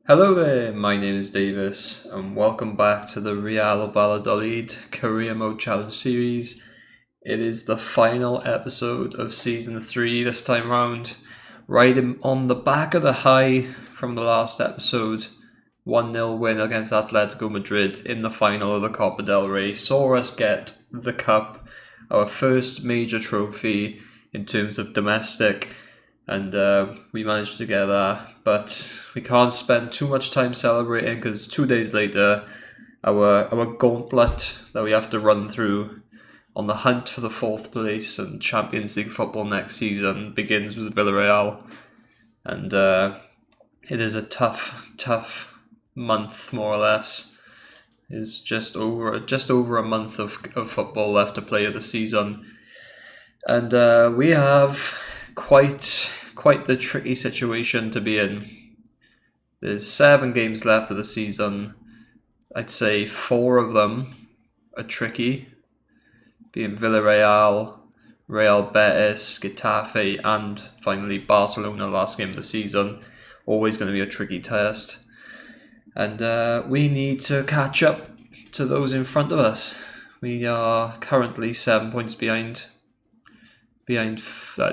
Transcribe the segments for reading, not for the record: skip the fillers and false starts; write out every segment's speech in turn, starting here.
Hello there, my name is Davis, and welcome back to the Real Valladolid Career Mode Challenge Series. It is the final episode of Season 3 this time round. Riding on the back of the high from the last episode, 1-0 win against Atletico Madrid in the final of the Copa del Rey saw us get the cup, our first major trophy in terms of domestic. And we managed to get that, but we can't spend too much time celebrating because 2 days later, our gauntlet that we have to run through on the hunt for the fourth place and Champions League football next season begins with Villarreal, and it is a tough month, more or less. It's just over a month of football left to play of the season, and we have quite the tricky situation to be in. There's 7 games left of the season. I'd say 4 of them are tricky, being Villarreal, Real Betis, Getafe, and finally Barcelona last game of the season. Always going to be a tricky test. And we need to catch up to those in front of us. We are currently 7 points behind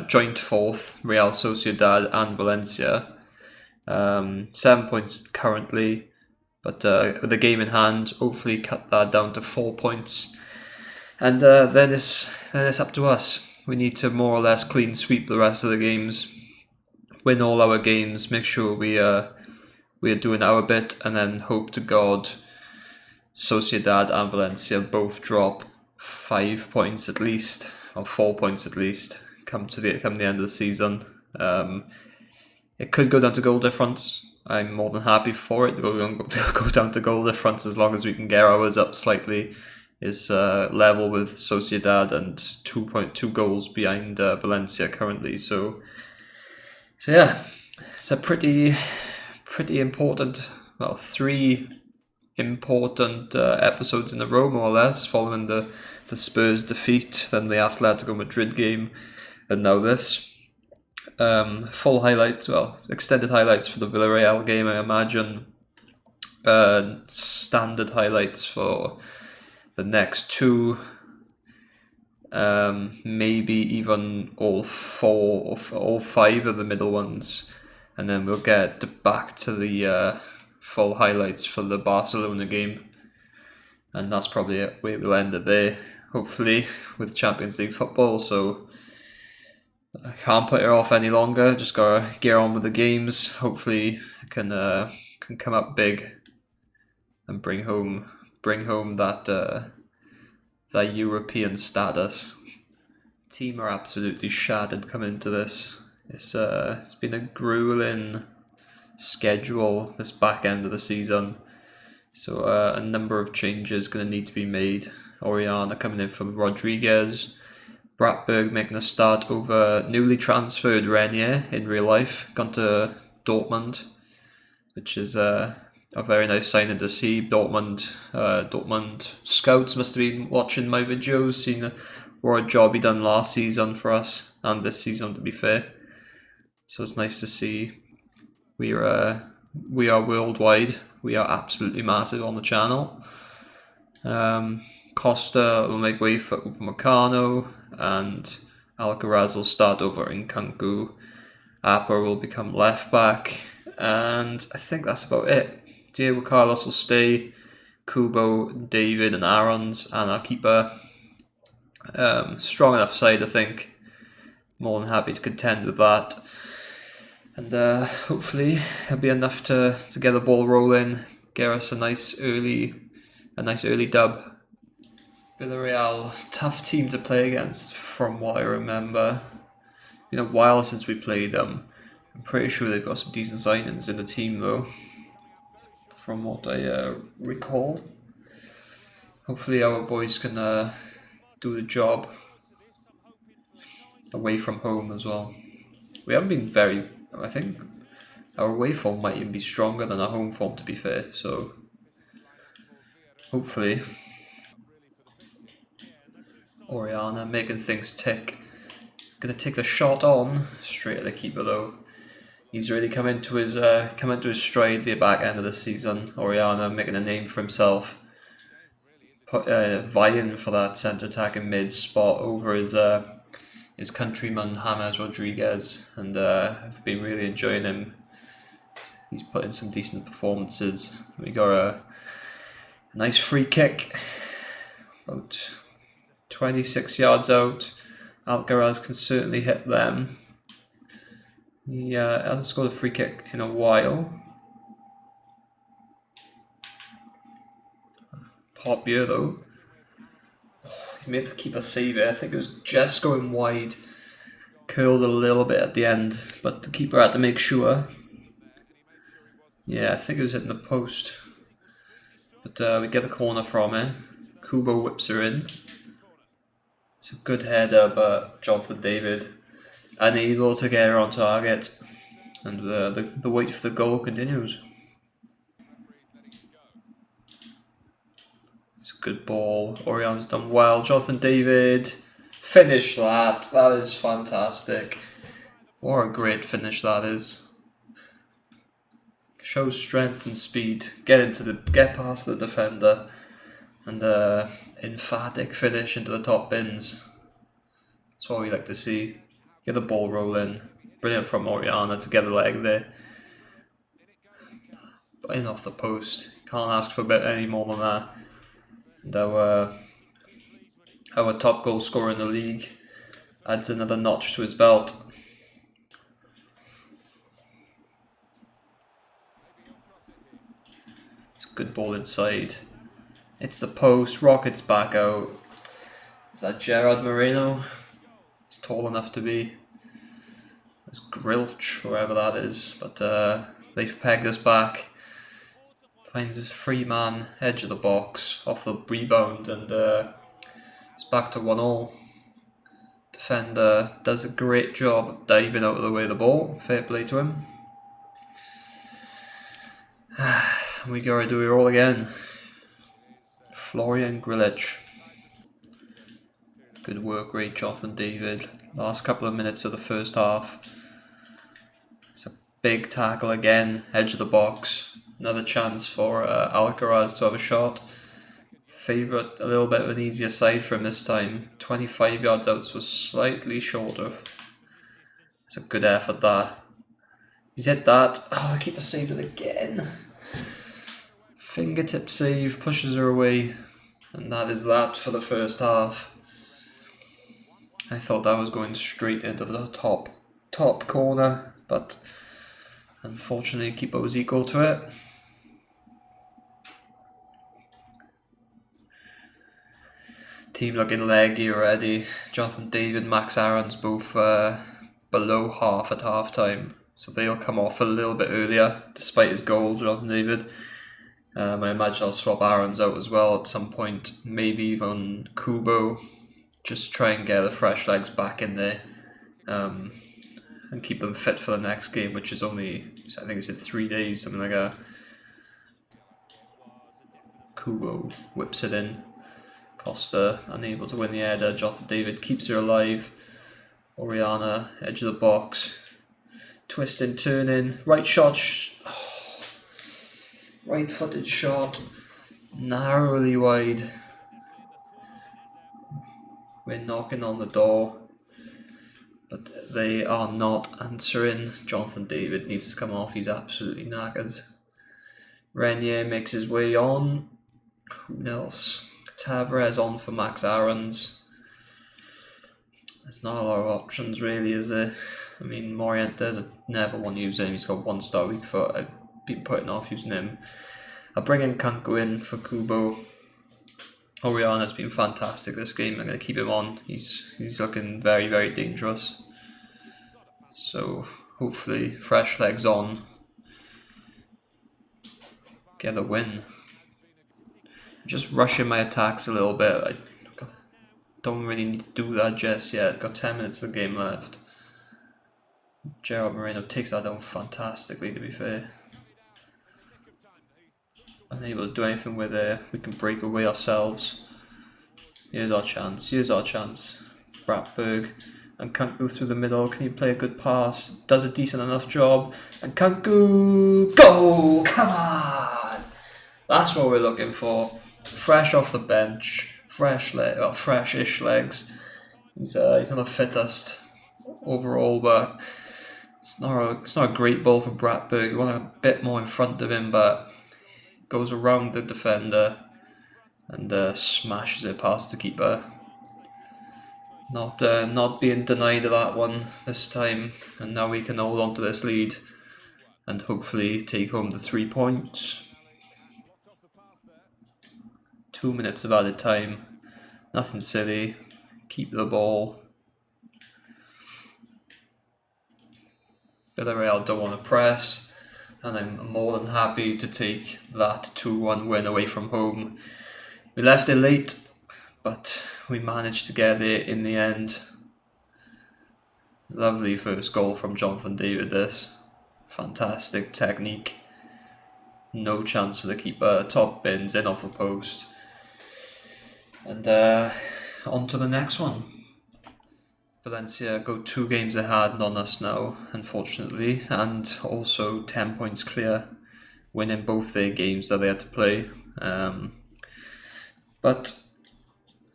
joint fourth, Real Sociedad and Valencia. 7 points currently, but with the game in hand, hopefully cut that down to 4 points. And then it's up to us. We need to more or less clean sweep the rest of the games, win all our games, make sure we are doing our bit, and then hope to God Sociedad and Valencia both drop 5 points at least, or 4 points at least, come the end of the season. It could go down to goal difference. I'm more than happy for it to go down to goal difference as long as we can get ours up slightly. Is level with Sociedad and 2.2 goals behind Valencia currently. So yeah, it's a pretty important, 3 important episodes in a row, more or less, following the Spurs defeat, then the Atletico Madrid game, and now this. Full highlights, extended highlights for the Villarreal game, I imagine. Standard highlights for the next 2. Maybe even all 4 or all 5 of the middle ones. And then we'll get back to the full highlights for the Barcelona game. And that's probably it. We'll end it there, hopefully, with Champions League football. So I can't put it off any longer. Just gotta get on with the games. Hopefully, I can come up big and bring home that European status. Team are absolutely shattered coming into this. It's been a grueling schedule this back end of the season. So a number of changes going to need to be made. Oriana coming in from Rodriguez. Bratberg making a start over newly transferred Renier in real life. Gone to Dortmund, which is a very nice signing to see. Dortmund scouts must have been watching my videos, seen what a job he done last season for us, and this season, to be fair. So it's nice to see we are worldwide. We are absolutely massive on the channel. Costa will make way for Upamecano, and Alcaraz will start over in Nkunku. Apper will become left back, and I think that's about it. Diego Carlos will stay, Kubo, David and Aarons, and our keeper. Strong enough side, I think. More than happy to contend with that. And hopefully it'll be enough to get the ball rolling, get us a nice early dub. Villarreal, tough team to play against from what I remember. It's been a while since we played them. I'm pretty sure they've got some decent signings in the team though, from what I recall. Hopefully our boys can do the job away from home as well. We haven't been I think our away form might even be stronger than our home form, to be fair, so hopefully. Oriana making things tick. Gonna take the shot on, straight at the keeper though. He's really come into his stride the back end of the season. Oriana making a name for himself, vying for that centre attacking mid spot over his countryman James Rodriguez, and I've been really enjoying him. He's put in some decent performances. We got a nice free kick, about 26 yards out. Alcaraz can certainly hit them. He hasn't scored a free kick in a while. Pop here though. Oh, he made the keeper save it. I think it was just going wide. Curled a little bit at the end, but the keeper had to make sure. Yeah, I think it was hitting the post. But we get the corner from it. Kubo whips her in. It's a good header, but Jonathan David unable to get her on target. And the wait for the goal continues. It's a good ball. Oriana's done well. Jonathan David finished that. That is fantastic. What a great finish that is. Shows strength and speed. Get past the defender, and emphatic finish into the top bins. That's what we like to see. Get the ball rolling. Brilliant from Oriana to get the leg there. In off the post. Can't ask for a bit any more than that. And our top goal scorer in the league adds another notch to his belt. It's a good ball inside. It's the post. Rockets back out. Is that Gerard Moreno? He's tall enough to be. It's Grilch, wherever that is. But they've pegged us back. Finds a free man, edge of the box, off the rebound, and it's back to 1-1. Defender does a great job of diving out of the way of the ball. Fair play to him. We gotta do it all again. Florian Grilic. Good work rate, Jonathan David. Last couple of minutes of the first half. It's a big tackle again, edge of the box. Another chance for Alcaraz to have a shot. Favourite a little bit of an easier side for him this time. 25 yards out, so slightly short of. It's a good effort that. He's hit that. Oh, the keeper saved it again. Fingertip save, pushes her away. And that is that for the first half. I thought that was going straight into the top corner, but unfortunately the keeper was equal to it. Team looking leggy already. Jonathan David, Max Aaron's both below half at half time, so they'll come off a little bit earlier despite his goal, Jonathan David. I imagine I'll swap Aaron's out as well at some point, maybe even Kubo, just to try and get the fresh legs back in there and keep them fit for the next game, which is only, I think it's in 3 days, something like that. Kubo whips it in. Costa unable to win the header. Jonathan David keeps her alive. Oriana, edge of the box. Twisting, turning. Right shot. Right footed shot. Narrowly wide. We're knocking on the door, but they are not answering. Jonathan David needs to come off. He's absolutely knackered. Renier makes his way on. Who else? Tavares on for Max Aaron's. There's not a lot of options really, is there? I mean, Morientes, I never want to use him. He's got 1 star weak foot. I've been putting off using him. I'll bring in Kanko in for Kubo. Oriana's been fantastic this game. I'm going to keep him on. He's looking very, very dangerous. So hopefully fresh legs on. Get a win. Just rushing my attacks a little bit. I don't really need to do that just yet. Got 10 minutes of the game left. Gerard Moreno takes that down fantastically, to be fair. Unable to do anything with it. We can break away ourselves. Here's our chance. Here's our chance. Bratberg And Kunku through the middle. Can he play a good pass? Does a decent enough job. And Kunku, goal! Come on! That's what we're looking for. Fresh off the bench, fresh-ish legs. He's not the fittest overall, but it's not a great ball for Bratberg. You want a bit more in front of him, but goes around the defender and smashes it past the keeper. Not being denied that one this time, and now we can hold on to this lead and hopefully take home the 3 points. 2 minutes of added time, nothing silly, keep the ball. Villarreal don't want to press, and I'm more than happy to take that 2-1 win away from home. We left it late, but we managed to get it in the end. Lovely first goal from Jonathan David, this. Fantastic technique. No chance for the keeper. Top bins, in off the post. And on to the next one. Valencia go 2 games ahead on us now, unfortunately, and also 10 points clear, winning both their games that they had to play. But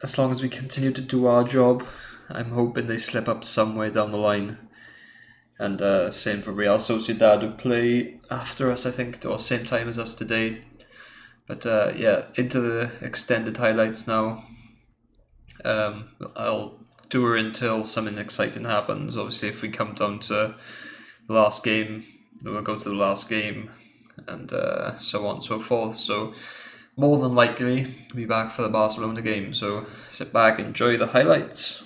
as long as we continue to do our job, I'm hoping they slip up somewhere down the line. And same for Real Sociedad, who play after us, I think, or same time as us today. But into the extended highlights now. I'll do her until something exciting happens. Obviously, if we come down to the last game, we'll go to the last game, and so on and so forth. So more than likely, be back for the Barcelona game. So sit back, enjoy the highlights.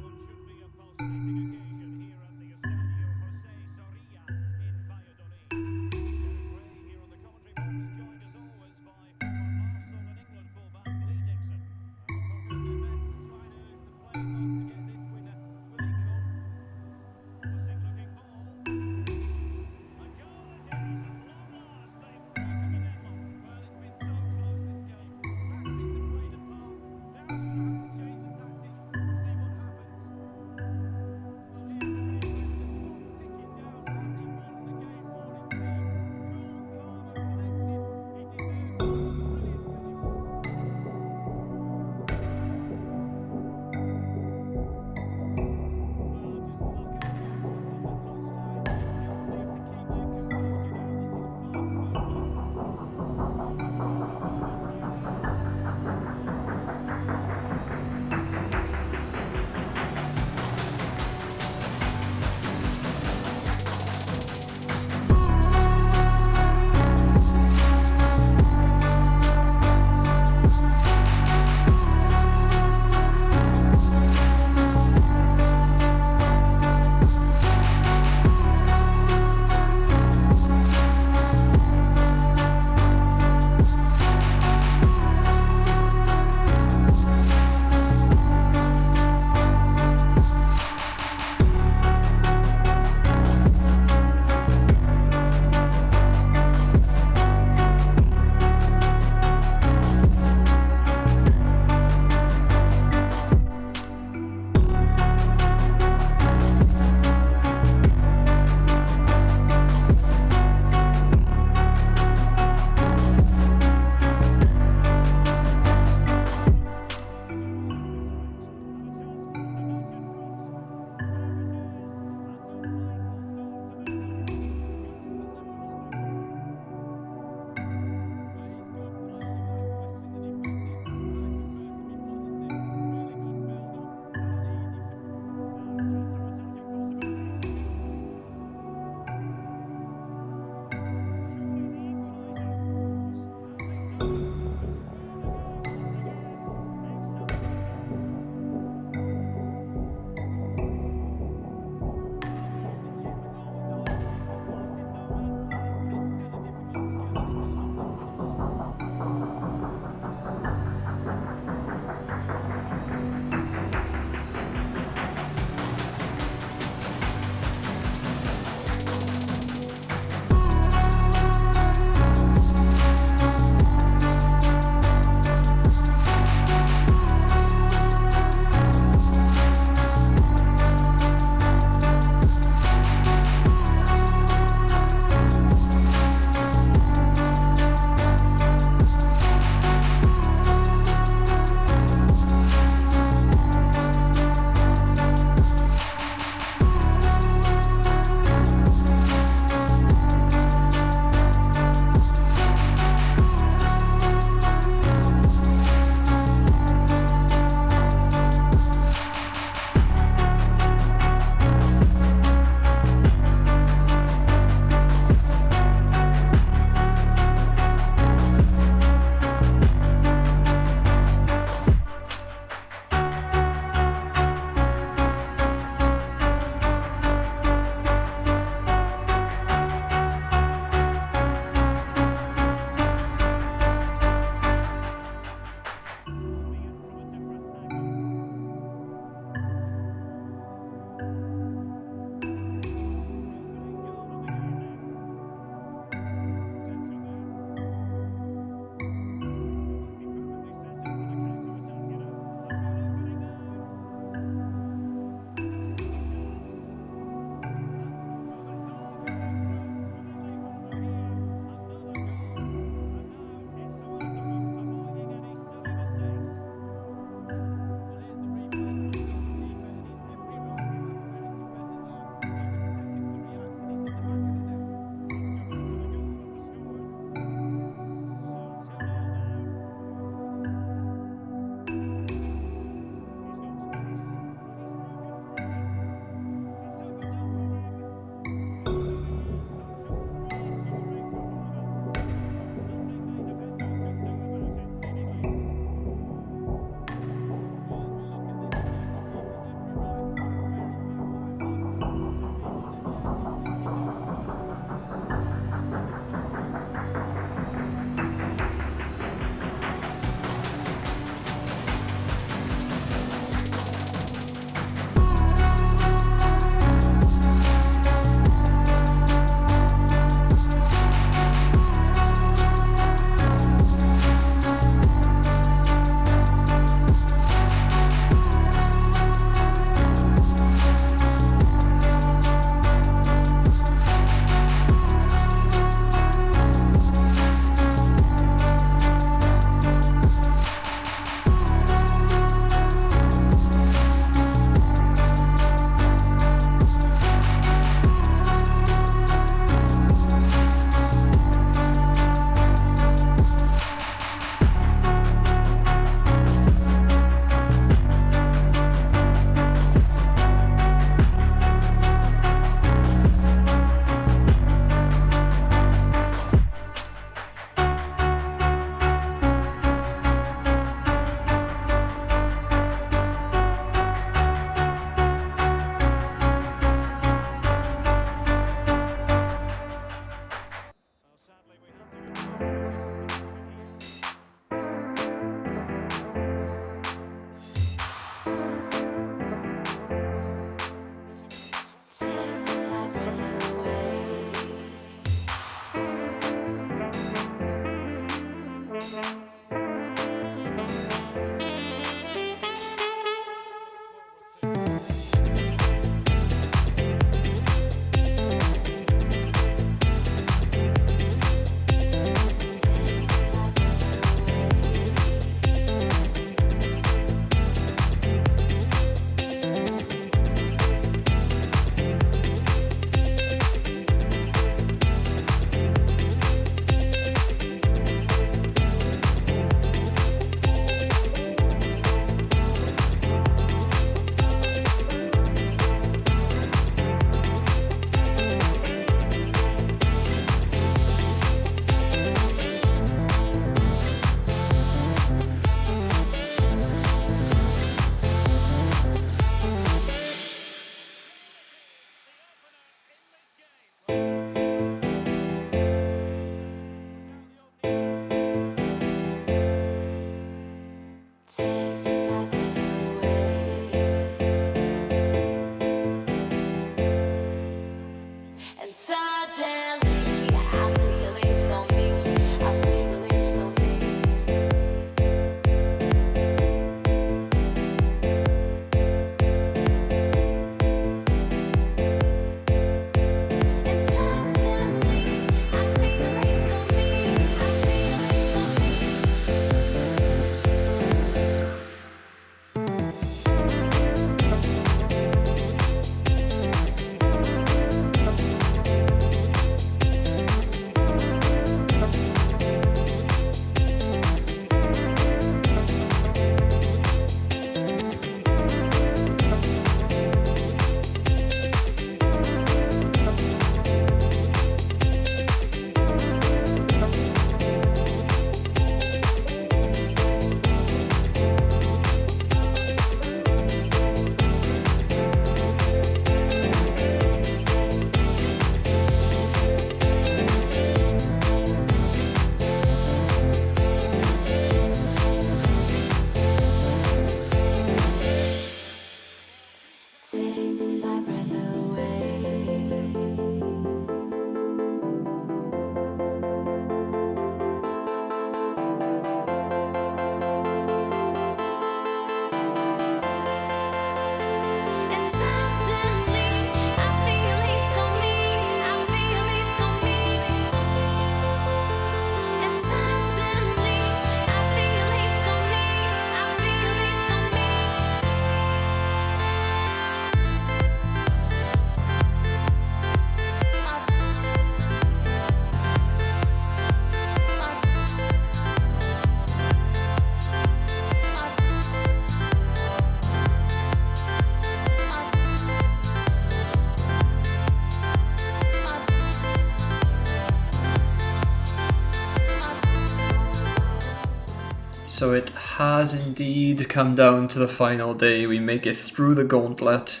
So it has indeed come down to the final day. We make it through the gauntlet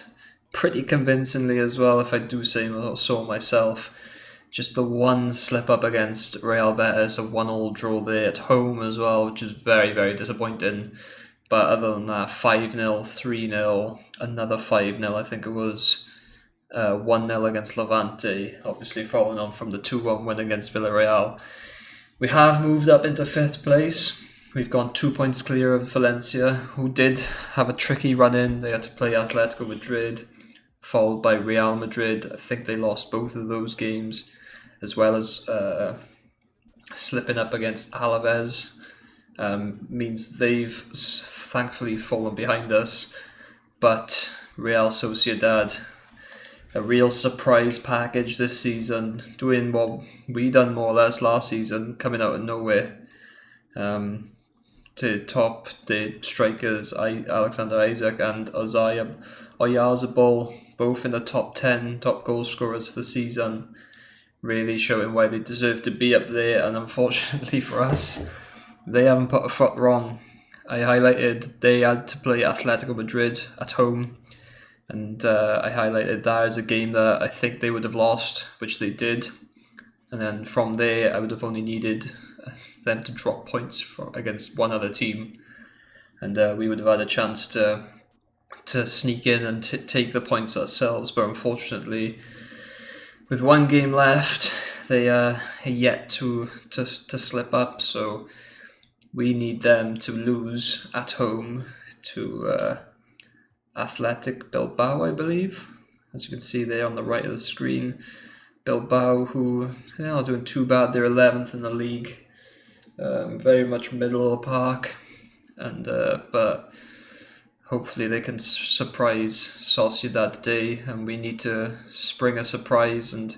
pretty convincingly as well, if I do say so myself. Just the one slip up against Real Betis, a 1-1 draw there at home as well, which is very, very disappointing. But other than that, 5-0, 3-0, another 5-0 I think it was, 1-0 against Levante, obviously following on from the 2-1 win against Villarreal. We have moved up into 5th place. We've gone 2 points clear of Valencia, who did have a tricky run in. They had to play Atletico Madrid, followed by Real Madrid. I think they lost both of those games, as well as slipping up against Alaves. Means they've thankfully fallen behind us. But Real Sociedad, a real surprise package this season, doing what we done more or less last season, coming out of nowhere. To top the strikers Alexander Isaac and Oyarzabal, both in the top 10 top goal scorers for the season, really showing why they deserve to be up there. And unfortunately for us, they haven't put a foot wrong. I highlighted they had to play Atletico Madrid at home, and I highlighted that as a game that I think they would have lost, which they did. And then from there, I would have only needed them to drop points against one other team, and we would have had a chance to sneak in and take the points ourselves. But unfortunately, with one game left, they are yet to slip up. So we need them to lose at home to Athletic Bilbao, I believe, as you can see there on the right of the screen. Bilbao, who are not doing too bad. They're 11th in the league. Very much middle of the park, and but hopefully they can surprise Sociedad today, and we need to spring a surprise and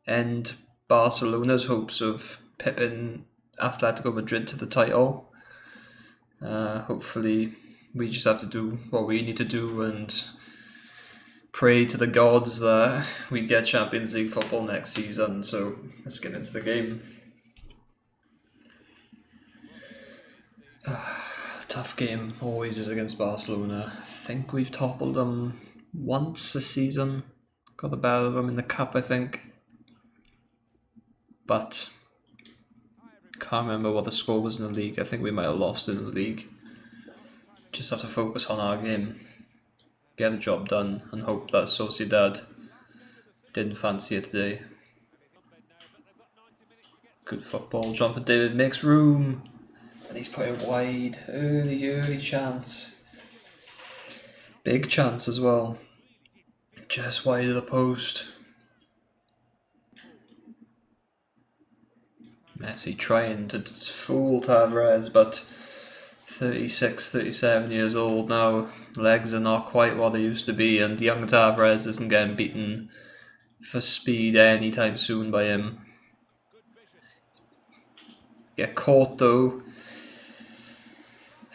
end Barcelona's hopes of pipping Atletico Madrid to the title. Hopefully we just have to do what we need to do and pray to the gods that we get Champions League football next season. So let's get into the game. Tough game always is against Barcelona. I think we've toppled them once this season. Got the better of them in the cup, I think. But can't remember what the score was in the league. I think we might have lost in the league. Just have to focus on our game, get the job done, and hope that Sociedad didn't fancy it today. Good football. Jonathan David makes room, and he's put it wide. Early chance. Big chance as well. Just wide of the post. Messi trying to fool Tavares, but 36, 37 years old now. Legs are not quite what they used to be, and young Tavares isn't getting beaten for speed anytime soon by him. Get caught though.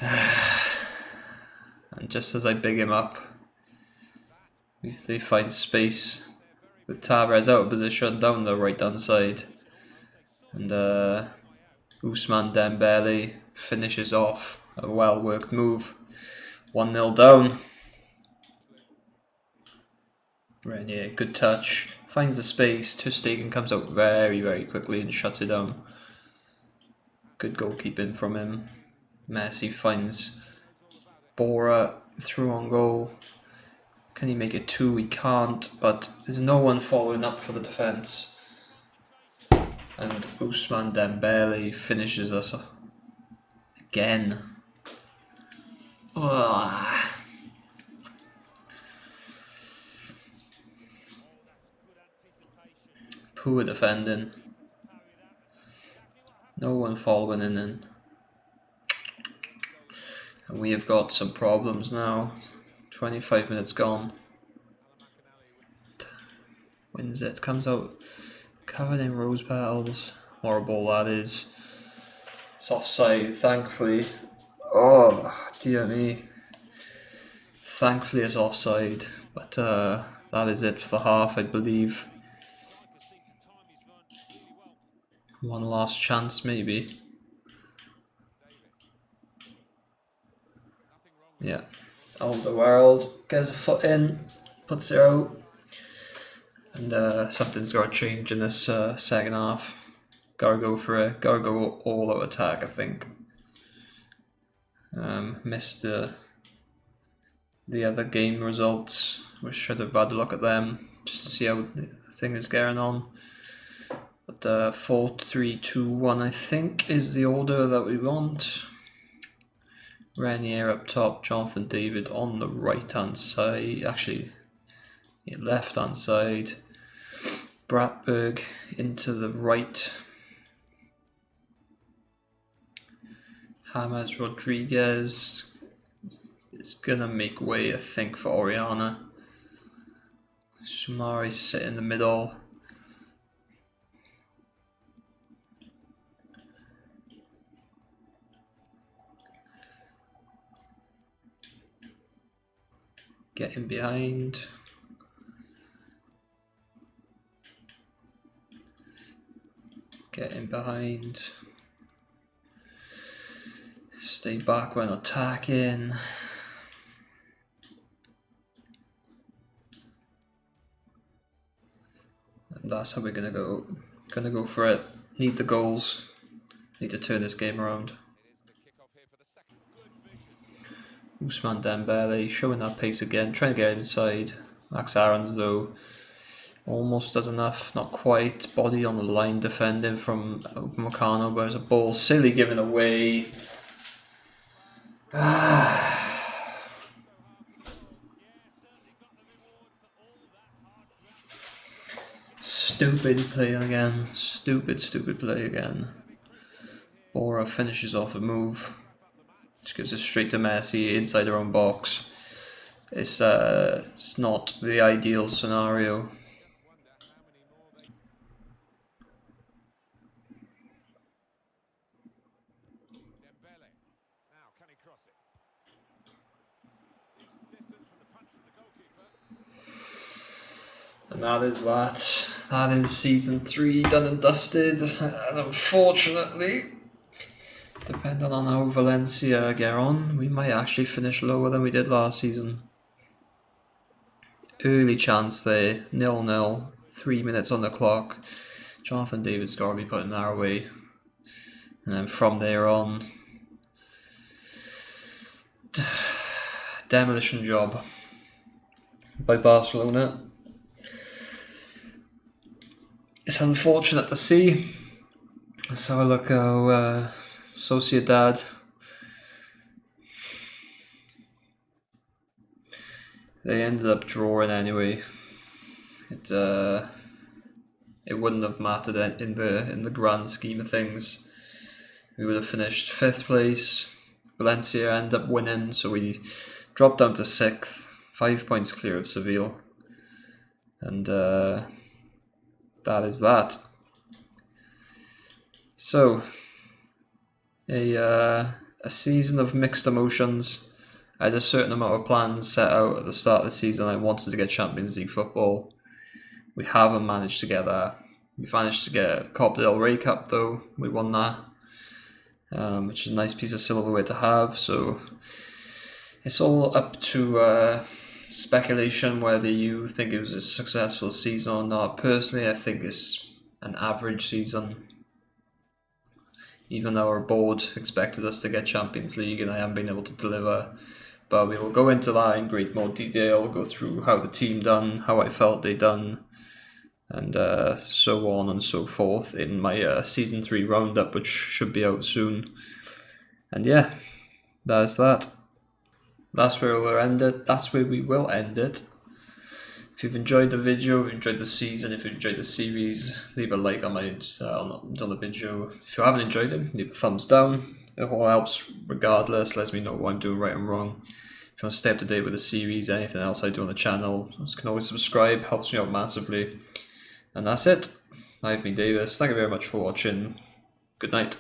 And just as I big him up, if they find space with Tavares out of position down the right hand side, and Ousmane Dembele finishes off a well worked move. 1-0 down. Renier, good touch, finds the space. Ter Stegen comes out very quickly and shuts it down. Good goalkeeping from him. Messi finds Bora through on goal. Can he make it 2? He can't, but there's no one following up for the defence. And Ousmane Dembele finishes us again. Ugh. Poor defending. No one following in. And we have got some problems now. 25 minutes gone. Wins it. Comes out covered in rose petals. Horrible that is. It's offside, thankfully. Oh, dear me. Thankfully it's offside. But that is it for the half, I believe. One last chance, maybe. Yeah. Alderweireld gets a foot in, puts it out. And something's got to change in this second half. Gotta go for it. Gotta go all out attack, I think. Missed the other game results. We should have had a look at them just to see how the thing is getting on. But 4-3-2-1, I think, is the order that we want. Renier up top, Jonathan David on the right hand side. Actually, left hand side. Bratberg into the right. James Rodriguez is gonna make way, I think, for Oriana. Sumari sit in the middle. Get in behind. Get in behind. Stay back when attacking. And that's how we're gonna go. Gonna go for it. Need the goals. Need to turn this game around. Ousmane Dembele showing that pace again, trying to get inside. Max Aarons though almost does enough, not quite. Body on the line defending from Upamecano, but there's a ball silly given away. Stupid play again. Stupid play again. Bora finishes off a move. Just gives it straight to Messi inside their own box. It's not the ideal scenario. And that is that. That is season 3 done and dusted. And unfortunately, depending on how Valencia get on, we might actually finish lower than we did last season. Early chance there, 0-0, 3 minutes on the clock. Jonathan David's got to be putting that our way. And then from there on, demolition job by Barcelona. It's unfortunate to see. Let's have a look how Sociedad, they ended up drawing anyway. It wouldn't have mattered in the grand scheme of things. We would have finished 5th place. Valencia ended up winning, so we dropped down to 6th, 5 points clear of Seville, and that is that. So, a season of mixed emotions. I had a certain amount of plans set out at the start of the season. I wanted to get Champions League football. We haven't managed to get that. We managed to get Copa del Rey Cup though. We won that, which is a nice piece of silverware to have. So it's all up to speculation whether you think it was a successful season or not. Personally, I think it's an average season. Even though our board expected us to get Champions League and I haven't been able to deliver. But we will go into that in great more detail, go through how the team done, how I felt they done, and so on and so forth in my Season 3 roundup, which should be out soon. And yeah, that's that. That's where we'll end it. That's where we will end it. If you've enjoyed the video, if you've enjoyed the season, if you've enjoyed the series, leave a like on on the video. If you haven't enjoyed it, leave a thumbs down. It all helps regardless, lets me know what I'm doing right and wrong. If you want to stay up to date with the series, anything else I do on the channel, you can always subscribe, helps me out massively. And that's it. I've been Davis. Thank you very much for watching. Good night.